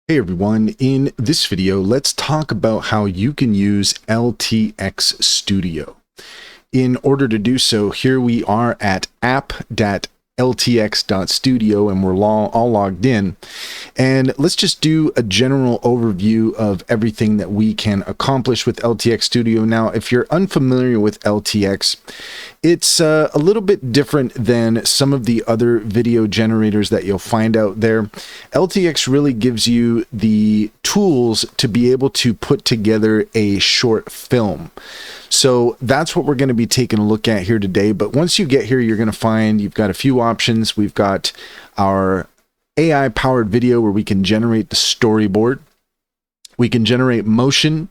Hey everyone, in this video, let's talk about how you can use LTX Studio. In order to do so, here we are at app.ltx.studio and we're all logged in. And let's just do a general overview of everything that we can accomplish with LTX Studio. Now, if you're unfamiliar with LTX, it's a little bit different than some of the other video generators that you'll find out there. LTX really gives you the tools to be able to put together a short film. So that's what we're going to be taking a look at here today. But once you get here, you're going to find you've got a few options. We've got our AI powered video where we can generate the storyboard. We can generate motion,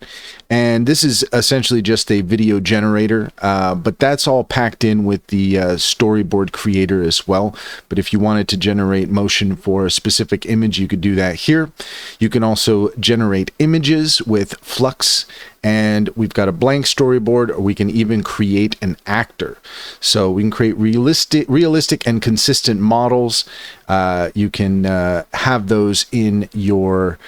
and this is essentially just a video generator, but that's all packed in with the storyboard creator as well. But if you wanted to generate motion for a specific image, you could do that here. You can also generate images with Flux, and we've got a blank storyboard, or we can even create an actor. So we can create realistic and consistent models. You can have those in your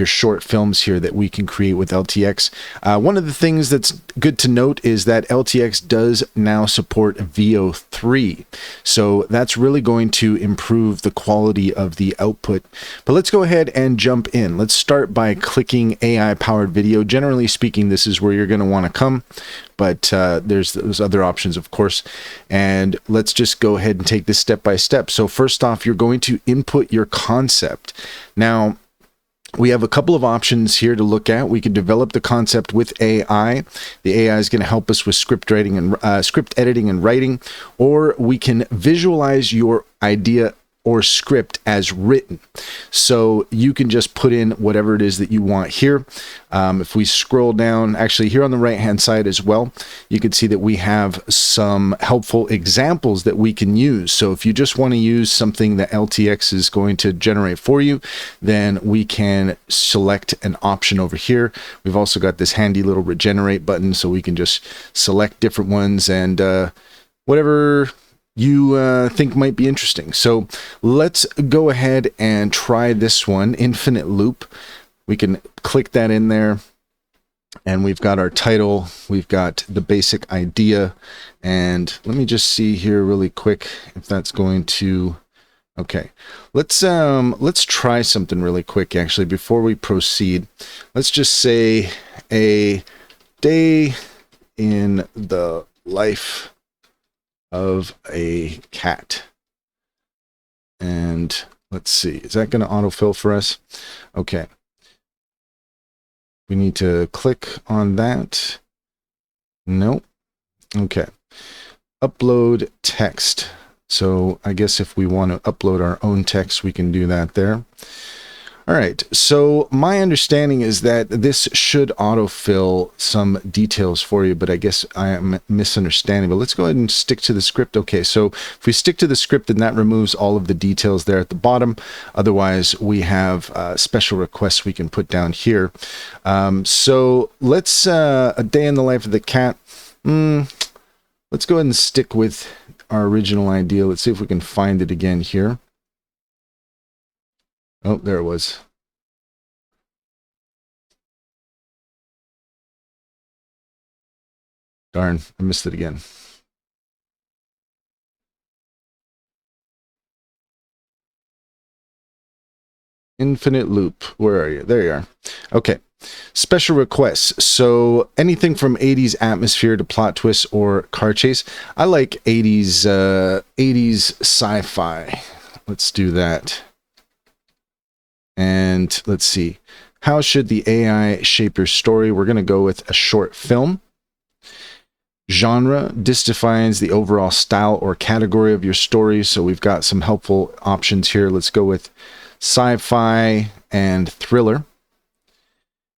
short films here that we can create with LTX. One of the things that's good to note is that LTX does now support VO3. So that's really going to improve the quality of the output. But let's go ahead and jump in. Let's start by clicking AI powered video. Generally speaking, this is where you're going to want to come, but there's those other options, of course. And let's just go ahead and take this step by step. So first off, you're going to input your concept. Now, we have a couple of options here to look at. We can develop the concept with AI. The AI is going to help us with script editing and writing, or we can visualize your idea or script as written. So you can just put in whatever it is that you want here. If we scroll down, actually here on the right hand side as well, you can see that we have some helpful examples that we can use. So if you just want to use something that LTX is going to generate for you, then we can select an option over here. We've also got this handy little regenerate button, so we can just select different ones and whatever you think might be interesting. So let's go ahead and try this one, infinite loop. We can click that in there, and we've got our title, we've got the basic idea, and let me just see here really quick if that's going to, okay. Let's try something really quick actually before we proceed. Let's just say a day in the life of a cat. And let's see, is that going to autofill for us? Okay. We need to click on that. Nope. Okay. Upload text. So I guess if we want to upload our own text, we can do that there. All right, so my understanding is that this should autofill some details for you, but I guess I am misunderstanding. But let's go ahead and stick to the script. Okay, so if we stick to the script, then that removes all of the details there at the bottom. Otherwise, we have special requests we can put down here. So let's, a day in the life of the cat. Let's go ahead and stick with our original idea. Let's see if we can find it again here. Oh, there it was. Darn, I missed it again. Infinite loop. Where are you? There you are. Okay. Special requests. So anything from 80s atmosphere to plot twists or car chase. I like 80s sci-fi. Let's do that. And let's see, how should the AI shape your story? We're going to go with a short film. Genre, this defines the overall style or category of your story. So we've got some helpful options here. Let's go with sci-fi and thriller.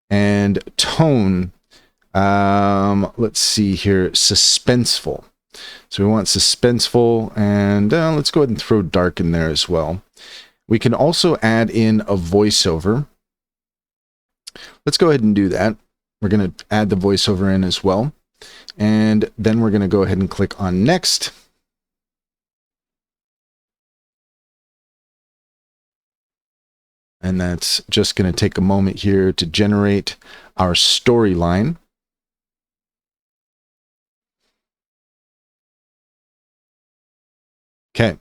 And tone, let's see here, suspenseful. So we want suspenseful, and let's go ahead and throw dark in there as well. We can also add in a voiceover. Let's go ahead and do that. We're going to add the voiceover in as well. And then we're going to go ahead and click on next. And that's just going to take a moment here to generate our storyline. Okay,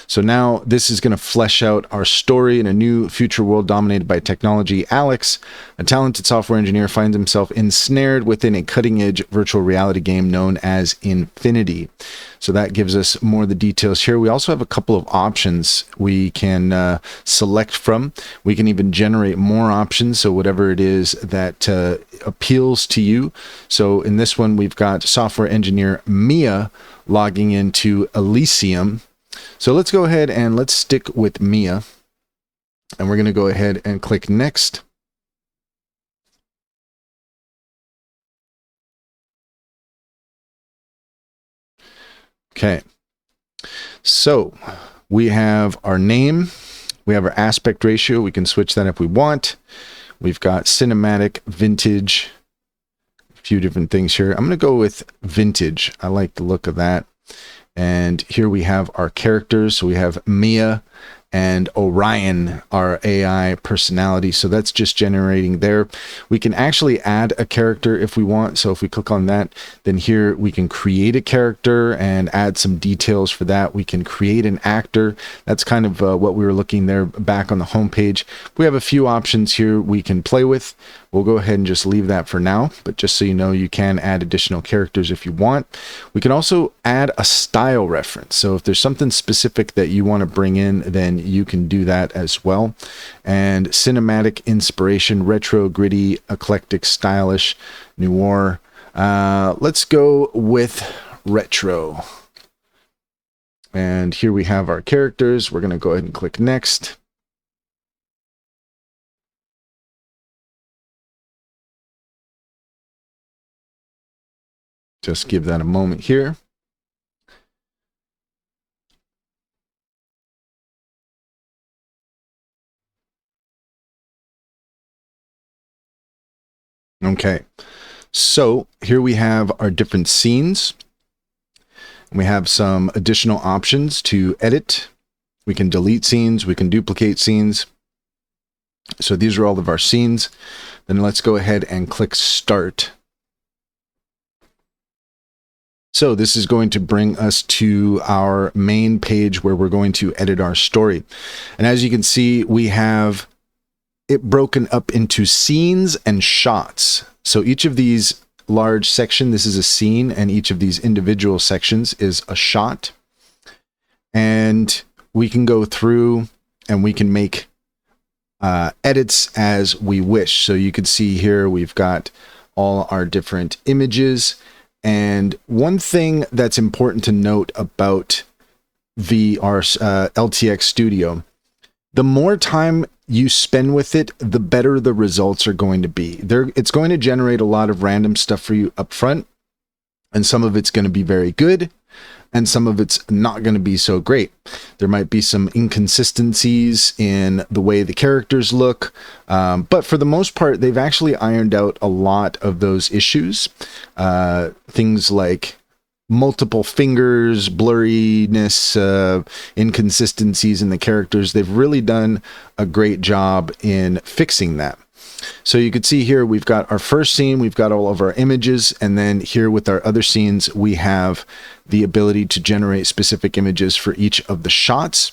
so now this is going to flesh out our story in a new future world dominated by technology. Alex, a talented software engineer, finds himself ensnared within a cutting-edge virtual reality game known as Infinity. So that gives us more of the details here. We also have a couple of options we can select from. We can even generate more options, so whatever it is that appeals to you. So in this one, we've got software engineer Mia logging into Elysium. So let's go ahead and let's stick with Mia. And we're going to go ahead and click next. Okay. So we have our name. We have our aspect ratio. We can switch that if we want. We've got cinematic, vintage, a few different things here. I'm going to go with vintage. I like the look of that. And here we have our characters. So we have Mia and Orion, our AI personality. So that's just generating there. We can actually add a character if we want. So if we click on that, then here we can create a character and add some details for that. We can create an actor. That's kind of what we were looking there back on the home page. We have a few options here we can play with. We'll go ahead and just leave that for now, but just so you know, you can add additional characters if you want. We can also add a style reference. So if there's something specific that you want to bring in, then you can do that as well. And cinematic inspiration, retro, gritty, eclectic, stylish, noir. Let's go with retro. And here we have our characters. We're going to go ahead and click next. Just give that a moment here. Okay, so here we have our different scenes. We have some additional options to edit. We can delete scenes, we can duplicate scenes. So these are all of our scenes. Then let's go ahead and click Start. So this is going to bring us to our main page where we're going to edit our story. And as you can see, we have it broken up into scenes and shots. So each of these large section, this is a scene, and each of these individual sections is a shot. And we can go through and we can make edits as we wish. So you can see here we've got all our different images. And one thing that's important to note about our LTX Studio, the more time you spend with it, the better the results are going to be. It's going to generate a lot of random stuff for you up front, and some of it's going to be very good, and some of it's not going to be so great. There might be some inconsistencies in the way the characters look, but for the most part, they've actually ironed out a lot of those issues. Things like multiple fingers, blurriness, inconsistencies in the characters. They've really done a great job in fixing that. So you can see here, we've got our first scene, we've got all of our images, and then here with our other scenes, we have the ability to generate specific images for each of the shots.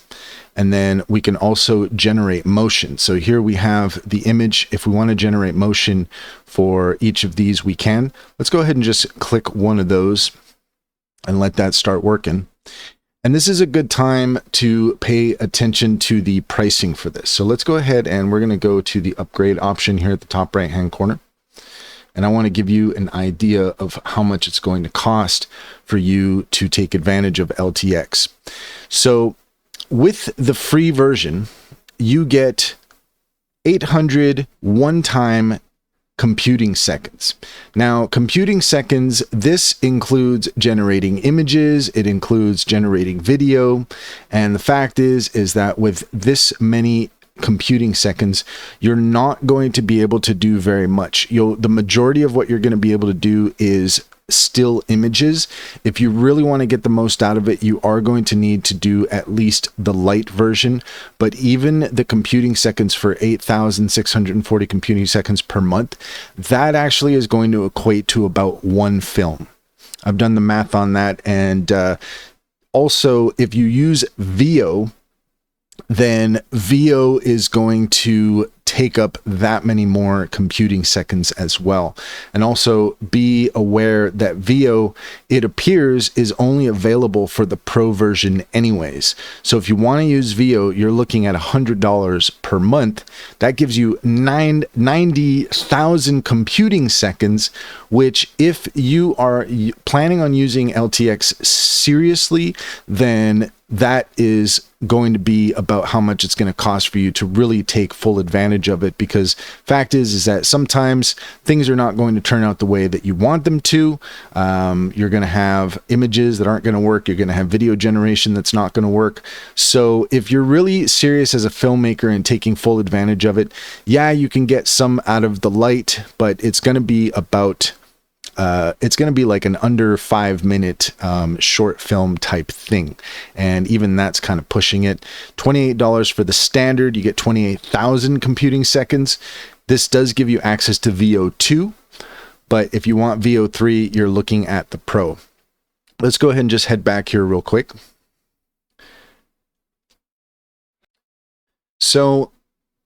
And then we can also generate motion. So here we have the image. If we want to generate motion for each of these, we can. Let's go ahead and just click one of those and let that start working. And this is a good time to pay attention to the pricing for this. So let's go ahead and we're going to go to the upgrade option here at the top right hand corner. And I want to give you an idea of how much it's going to cost for you to take advantage of LTX. So with the free version, you get 800 one-time computing seconds. Now, computing seconds, this includes generating images, it includes generating video, and the fact is that with this many computing seconds, you're not going to be able to do very much. The majority of what you're going to be able to do is still images. If you really want to get the most out of it, you are going to need to do at least the light version. But even the computing seconds for 8,640 computing seconds per month, that actually is going to equate to about one film. I've done the math on that. And also, if you use VO, then VO is going to take up that many more computing seconds as well. And also be aware that VO, it appears, is only available for the Pro version anyways. So if you want to use VO, you're looking at $100 per month. That gives you 90,000 computing seconds, which if you are planning on using LTX seriously, then that is going to be about how much it's going to cost for you to really take full advantage of it. Because fact is that sometimes things are not going to turn out the way that you want them to. You're going to have images that aren't going to work. You're going to have video generation that's not going to work. So if you're really serious as a filmmaker and taking full advantage of it, yeah, you can get some out of the light, but it's going to be about it's going to be like an under 5-minute short film type thing. And even that's kind of pushing it. $28 for the standard, you get 28,000 computing seconds. This does give you access to VO2, but if you want VO3, you're looking at the Pro. Let's go ahead and just head back here real quick. So,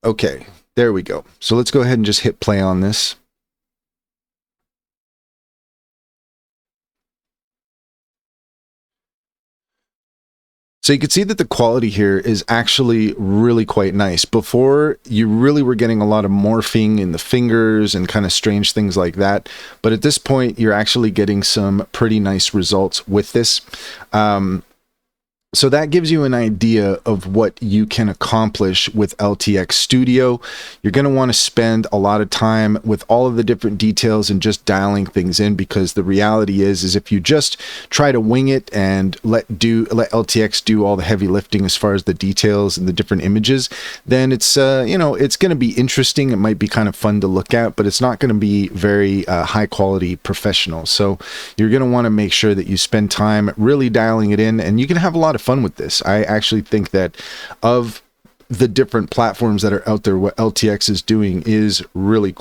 okay, there we go. So let's go ahead and just hit play on this. So you can see that the quality here is actually really quite nice. Before, you really were getting a lot of morphing in the fingers and kind of strange things like that. But at this point, you're actually getting some pretty nice results with this. So that gives you an idea of what you can accomplish with LTX Studio. You're going to want to spend a lot of time with all of the different details and just dialing things in, because the reality is if you just try to wing it and let LTX do all the heavy lifting as far as the details and the different images, then it's it's going to be interesting. It might be kind of fun to look at, but it's not going to be very high quality professional. So you're going to want to make sure that you spend time really dialing it in, and you can have a lot of fun with this. I actually think that of the different platforms that are out there, what LTX is doing is really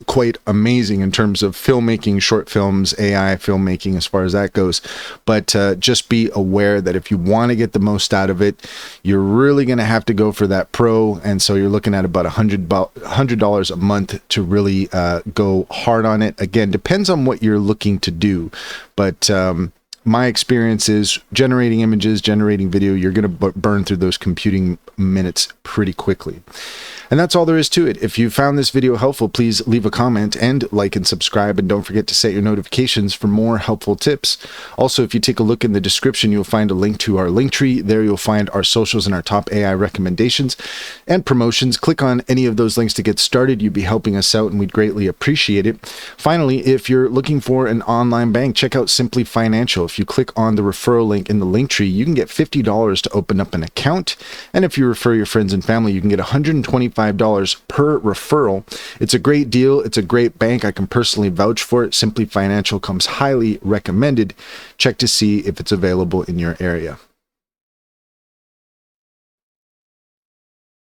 quite amazing in terms of filmmaking, short films, AI filmmaking as far as that goes. But just be aware that if you want to get the most out of it, you're really going to have to go for that Pro. And so you're looking at about $100 a month to really go hard on it. Again, depends on what you're looking to do. But my experience is generating images, generating video, you're going to burn through those computing minutes pretty quickly. And that's all there is to it. If you found this video helpful, please leave a comment and like and subscribe, and don't forget to set your notifications for more helpful tips. Also, if you take a look in the description, you'll find a link to our link tree. There you'll find our socials and our top AI recommendations and promotions. Click on any of those links to get started. You'd be helping us out and we'd greatly appreciate it. Finally, if you're looking for an online bank, check out Simply Financial. If you click on the referral link in the link tree, you can get $50 to open up an account. And if you refer your friends and family, you can get $125 per referral. It's a great deal. It's a great bank. I can personally vouch for it. Simply Financial comes highly recommended. Check to see if it's available in your area.